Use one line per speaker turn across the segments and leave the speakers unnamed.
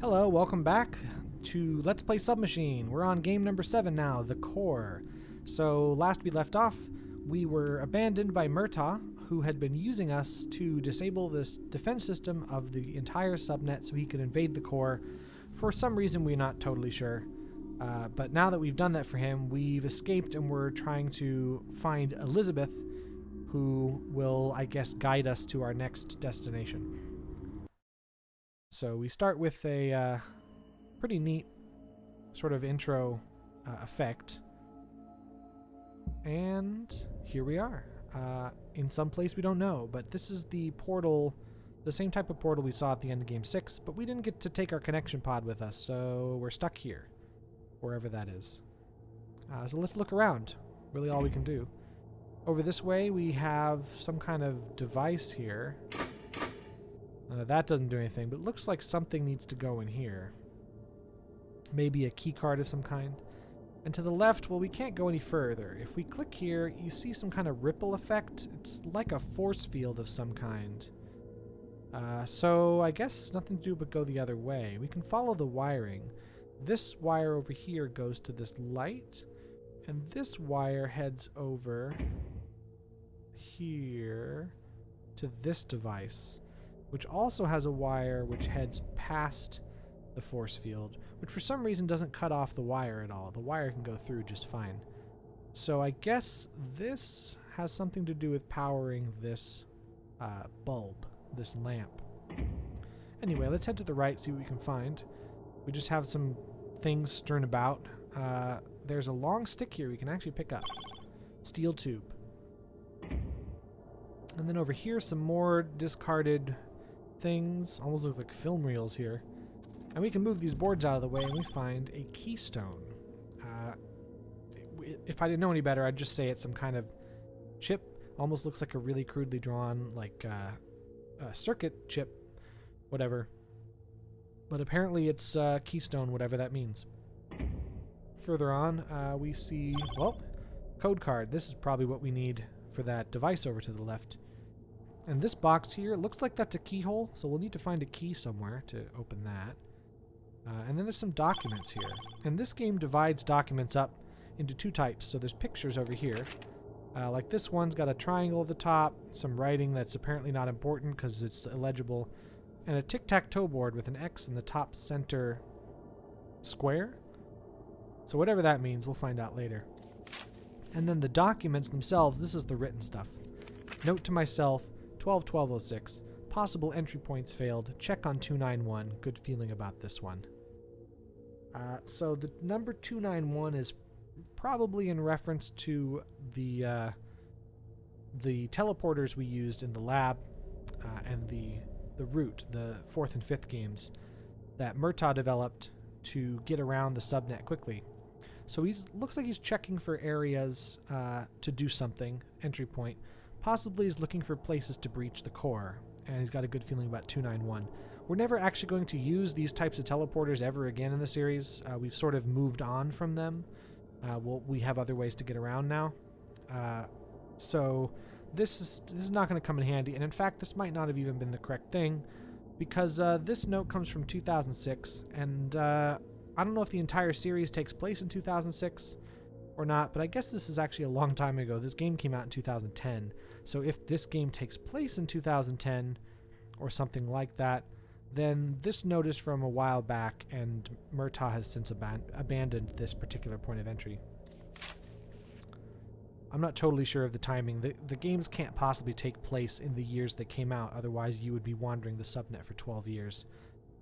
Hello, welcome back to Let's Play Submachine. We're on game number 7 now, the core. So last we left off, we were abandoned by Murtaugh, who had been using us to disable this defense system of the entire subnet so he could invade the core. For some reason we're not totally sure. But now that we've done that for him, we've escaped and we're trying to find Elizabeth, who will, I guess, guide us to our next destination. So we start with a pretty neat sort of intro effect. And here we are. In some place we don't know, but this is the portal, the same type of portal we saw at the end of Game 6, but we didn't get to take our connection pod with us, so we're stuck here, wherever that is. So let's look around. Really all we can do. Over this way we have some kind of device here. That doesn't do anything, but it looks like something needs to go in here. Maybe a key card of some kind. And to the left, well, we can't go any further. If we click here, you see some kind of ripple effect. It's like a force field of some kind. So I guess nothing to do but go the other way. We can follow the wiring. This wire over here goes to this light, and this wire heads over here to this device, which also has a wire which heads past the force field, which for some reason doesn't cut off the wire at all. The wire can go through just fine. So I guess this has something to do with powering this bulb, this lamp. Anyway, let's head to the right, see what we can find. We just have some things strewn about. There's a long stick here we can actually pick up. Steel tube. And then over here, some more discarded things. Almost look like film reels here. And we can move these boards out of the way and we find a keystone. If I didn't know any better, I'd just say it's some kind of chip. Almost looks like a really crudely drawn, like, a circuit chip, whatever. But apparently it's keystone, whatever that means. Further on, we see, well, code card. This is probably what we need for that device over to the left. And this box here, looks like that's a keyhole, so we'll need to find a key somewhere to open that. And then there's some documents here. And this game divides documents up into two types. So there's pictures over here. Like this one's got a triangle at the top, some writing that's apparently not important because it's illegible, and a tic-tac-toe board with an X in the top center square. So whatever that means, we'll find out later. And then the documents themselves, this is the written stuff. Note to myself, 12-1206. Possible entry points failed. Check on 291. Good feeling about this one. So the number 291 is probably in reference to the teleporters we used in the lab and the route, the 4th and 5th games that Murtaugh developed to get around the subnet quickly. So looks like he's checking for areas to do something, entry point. Possibly he's looking for places to breach the core, and he's got a good feeling about 291. We're never actually going to use these types of teleporters ever again in the series. We've sort of moved on from them. We have other ways to get around now. So this is not going to come in handy, and in fact this might not have even been the correct thing, because this note comes from 2006, and I don't know if the entire series takes place in 2006 or not, but I guess this is actually a long time ago. This game came out in 2010, so if this game takes place in 2010 or something like that, then this note is from a while back, and Murtaugh has since abandoned this particular point of entry. I'm not totally sure of the timing. The games can't possibly take place in the years they came out, otherwise you would be wandering the subnet for 12 years.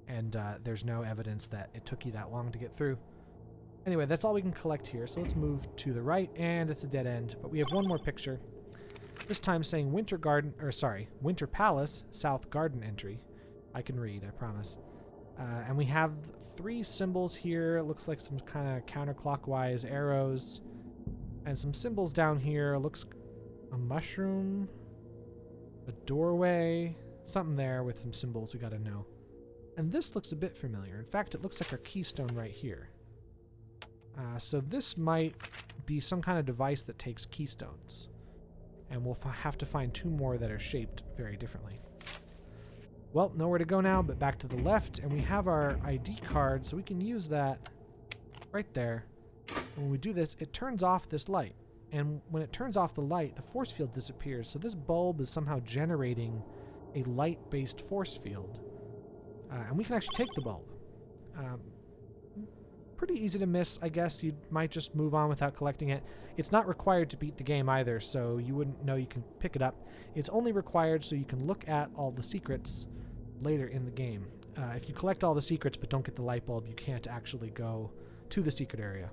And there's no evidence that it took you that long to get through. Anyway, that's all we can collect here, so let's move to the right, and it's a dead end. But we have one more picture. This time saying Winter Palace, South Garden entry. I can read, I promise. And we have 3 symbols here. It looks like some kind of counterclockwise arrows. And some symbols down here. Looks a mushroom, a doorway, something there with some symbols we gotta know. And this looks a bit familiar. In fact, it looks like our keystone right here. So this might be some kind of device that takes keystones. And we'll have to find 2 more that are shaped very differently. Well, nowhere to go now, but back to the left, and we have our ID card, so we can use that right there. When we do this, it turns off this light. And when it turns off the light, the force field disappears. So this bulb is somehow generating a light-based force field. And we can actually take the bulb. Pretty easy to miss, I guess. You might just move on without collecting it. It's not required to beat the game either, so you wouldn't know you can pick it up. It's only required so you can look at all the secrets later in the game. If you collect all the secrets but don't get the light bulb, you can't actually go to the secret area.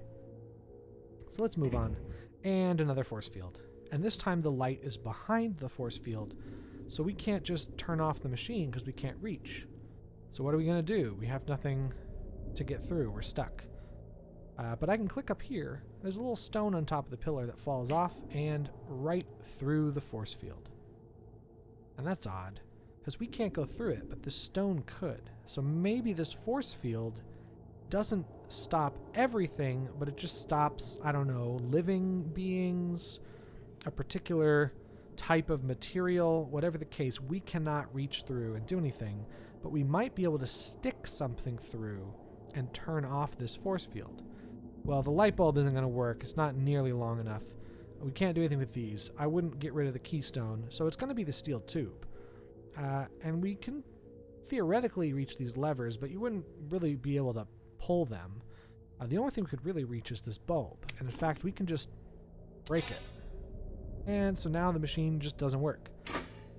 So let's move on. And another force field. And this time the light is behind the force field, so we can't just turn off the machine because we can't reach. So what are we going to do? We have nothing to get through. We're stuck. But I can click up here. There's a little stone on top of the pillar that falls off and right through the force field. And that's odd, because we can't go through it, but this stone could. So maybe this force field doesn't stop everything, but it just stops, I don't know, living beings, a particular type of material, whatever the case. We cannot reach through and do anything, but we might be able to stick something through and turn off this force field. Well, the light bulb isn't going to work. It's not nearly long enough. We can't do anything with these. I wouldn't get rid of the keystone, so it's going to be the steel tube. And we can theoretically reach these levers, but you wouldn't really be able to pull them. The only thing we could really reach is this bulb. And in fact, we can just break it. And so now the machine just doesn't work.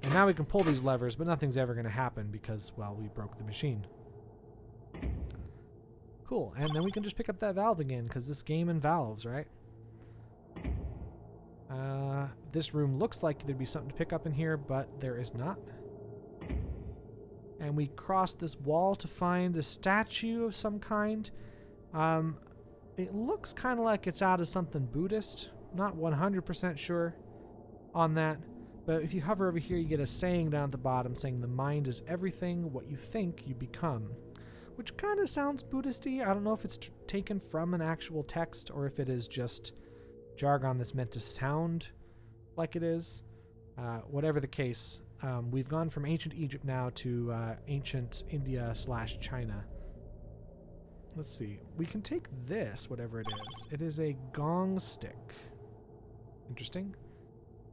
And now we can pull these levers, but nothing's ever going to happen because, well, we broke the machine. Cool. And then we can just pick up that valve again, because this game in valves, right? This room looks like there'd be something to pick up in here, but there is not. And we cross this wall to find a statue of some kind. It looks kind of like it's out of something Buddhist. Not 100% sure on that. But if you hover over here, you get a saying down at the bottom saying the mind is everything, what you think you become. Which kind of sounds Buddhist-y. I don't know if it's taken from an actual text or if it is just jargon that's meant to sound like it is. Whatever the case, we've gone from ancient Egypt now to ancient India/China. Let's see. We can take this, whatever it is. It is a gong stick. Interesting.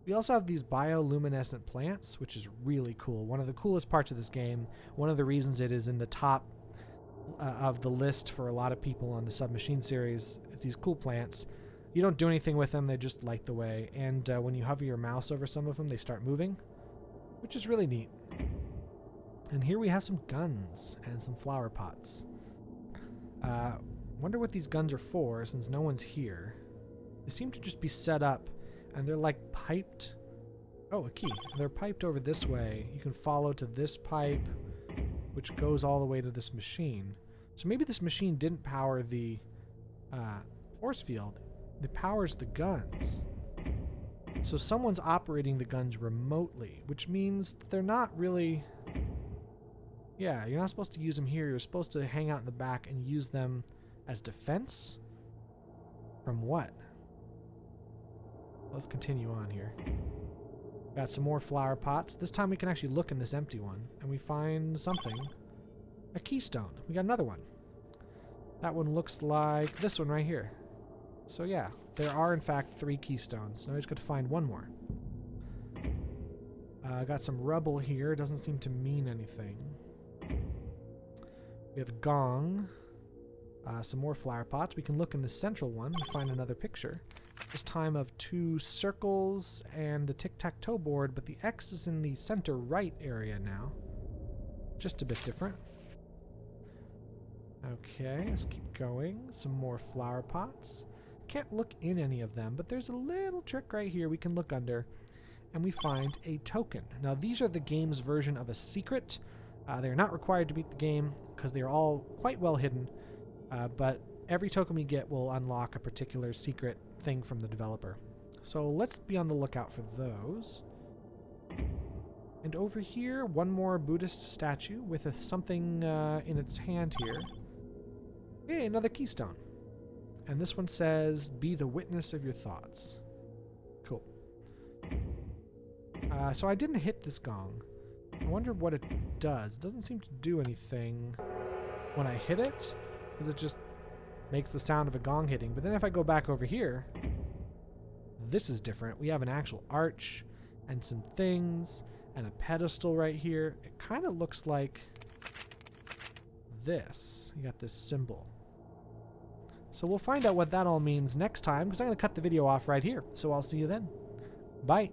We also have these bioluminescent plants, which is really cool. One of the coolest parts of this game. One of the reasons it is in the top of the list for a lot of people on the Submachine series is these cool plants. You don't do anything with them, they just light the way. And when you hover your mouse over some of them, they start moving, which is really neat. And here we have some guns and some flower pots. Wonder what these guns are for, since no one's here. They seem to just be set up, and they're like piped. Oh, a key. They're piped over this way. You can follow to this pipe, which goes all the way to this machine. So maybe this machine didn't power the force field. It powers the guns. So someone's operating the guns remotely, which means that they're not really... Yeah, you're not supposed to use them here. You're supposed to hang out in the back and use them as defense? From what? Let's continue on here. Got some more flower pots. This time we can actually look in this empty one, and we find something. A keystone. We got another one. That one looks like this one right here. So yeah, there are in fact 3 keystones. Now we just got to find one more. Got some rubble here. Doesn't seem to mean anything. We have a gong. Some more flower pots. We can look in the central one and find another picture. This time of 2 circles and a tic-tac-toe board, but the X is in the center right area now. Just a bit different. Okay, let's keep going. Some more flower pots. Can't look in any of them, but there's a little trick right here we can look under, and we find a token. Now, these are the game's version of a secret. They're not required to beat the game because they're all quite well hidden, but every token we get will unlock a particular secret thing from the developer. So let's be on the lookout for those. And over here, one more Buddhist statue with something in its hand here. Hey, another keystone. And this one says, be the witness of your thoughts. Cool. So I didn't hit this gong. I wonder what it does. It doesn't seem to do anything when I hit it, because it just makes the sound of a gong hitting. But then if I go back over here, this is different. We have an actual arch and some things and a pedestal right here. It kind of looks like this. You got this symbol. So we'll find out what that all means next time, because I'm going to cut the video off right here. So I'll see you then. Bye.